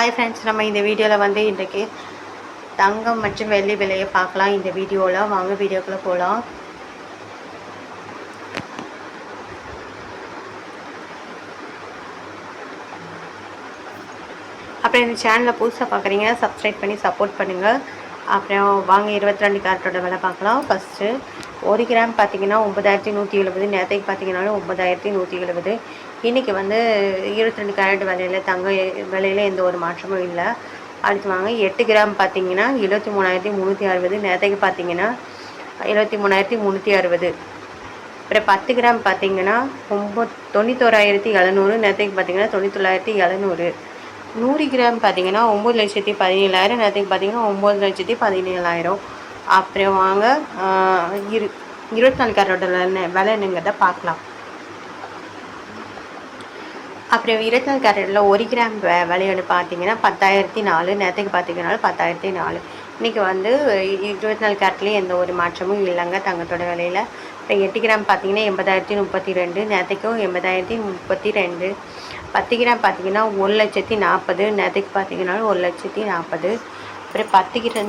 Hi friends, நம்ம இந்த வீடியோவில் வந்து இன்றைக்கி தங்கம் மற்றும் வெள்ளி விலையை பார்க்கலாம். இந்த வீடியோவில் வாங்க வீடியோக்குள்ளே போகலாம். அப்புறம் இந்த சேனலை புதுசாக பார்க்குறீங்க, சப்ஸ்கிரைப் பண்ணி சப்போர்ட் பண்ணுங்கள். அப்புறம் வாங்க 22 கேரட்டோட விலை பார்க்கலாம். ஃபஸ்ட்டு 1 கிராம் பார்த்திங்கன்னா 9170, நேற்றைக்கு பார்த்திங்கனாலும் 9170. இன்றைக்கி வந்து 22 கேரட் விலையில் தங்க விலையில் எந்த ஒரு மாற்றமும் இல்லை. அடுத்து வாங்க 8 கிராம் பார்த்திங்கன்னா 73,360, நேற்றைக்கு பார்த்திங்கன்னா 73,360. அப்புறம் 10 கிராம் பார்த்திங்கன்னா 91,700, நேற்றைக்கு பார்த்திங்கன்னா 99,700. 100 கிராம் பார்த்திங்கன்னா 9,17,000, நேற்றுக்கு பார்த்திங்கன்னா 9,17,000. அப்புறம் வாங்க 24 கேரட்டோட விலை என்னங்கிறத பார்க்கலாம். அப்புறம் 24 கேரட்டில் 1 கிராம் விலையோடு பார்த்திங்கன்னா 10,004, நேற்றுக்கு பார்த்திங்கன்னா 10,004. இன்றைக்கி வந்து 24 கேரட்லேயும் எந்த ஒரு மாற்றமும் இல்லைங்க தங்கத்தோட விலையில். இப்போ 8 கிராம் பார்த்திங்கன்னா 80,032, நேற்றுக்கும் 80,032. 10 கிராம் பார்த்திங்கன்னா 1,40,040, நேற்றுக்கு பார்த்திங்கன்னா 1,40,40. அப்புறம்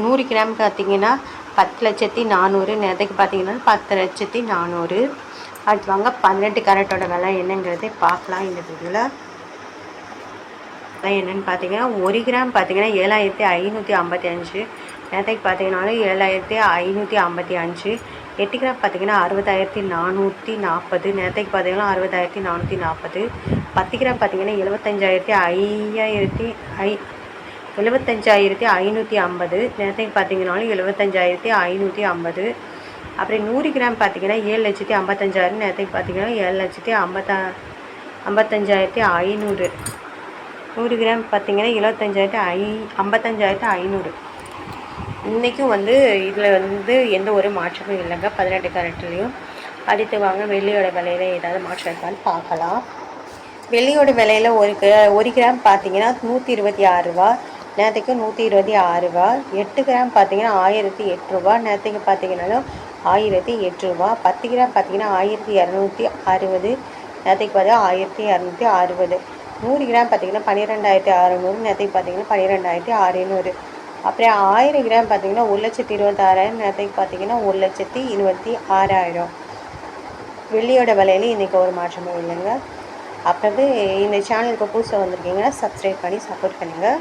100 கிராம் பார்த்திங்கன்னா 10,04,000, நேற்றுக்கு பார்த்திங்கன்னா 10,04,000. அடுத்து வாங்க 12 கேரட்டோட விலை என்னங்கிறதே பார்க்கலாம் இந்த வீடியோவில். என்னென்னு பார்த்தீங்கன்னா 1 கிராம் பார்த்திங்கன்னா 7,555, நேற்றுக்கு பார்த்திங்கனாலும் 7,555. 8 கிராம் பார்த்திங்கன்னா 60,440, நேற்றுக்கு பார்த்திங்கன்னா 60,440. 10 கிராம் பார்த்திங்கன்னா 75,550, நேற்றுக்கு பார்த்திங்கனாலும் 75,550. அப்புறம் 100 கிராம் பார்த்திங்கன்னா 7,55,000, நேற்றுக்கு பார்த்திங்கன்னா 7,55,500. 100 கிராம் பார்த்திங்கன்னா 55,500. இன்றைக்கும் வந்து இதில் வந்து எந்த ஒரு மாற்றமும் இல்லைங்க 18 கேரட்லேயும். அடுத்து வாங்க வெள்ளியோட விலையில் ஏதாவது மாற்றம் இருக்கான்னு பார்க்கலாம். வெள்ளியோட விலையில் 1 கிராம் பார்த்திங்கன்னா 126 ரூபா, நேற்றுக்கு 126 ரூபா. 8 கிராம் பார்த்திங்கன்னா 1,008 ரூபா, நேற்றுக்கு பார்த்திங்கனாலும் 1,008 ரூபா. 10 கிராம் பார்த்திங்கன்னா 1,260, நேற்றுக்கு பார்த்தீங்கன்னா 1,260. 100 கிராம் பார்த்திங்கன்னா 12,600, நேற்றுக்கு பார்த்திங்கன்னா 12,600. அப்புறம் 1000 கிராம் பார்த்திங்கன்னா 1,26,000, நேற்றுக்கு பார்த்திங்கன்னா 1,26,000. வெள்ளியோட விலையில இன்றைக்கி ஒரு மாற்றமும் இல்லைங்க. அப்புறம் இந்த சேனலுக்கு புதுசாக வந்திருக்கீங்கன்னா சப்ஸ்கிரைப் பண்ணி சப்போர்ட் பண்ணுங்கள்.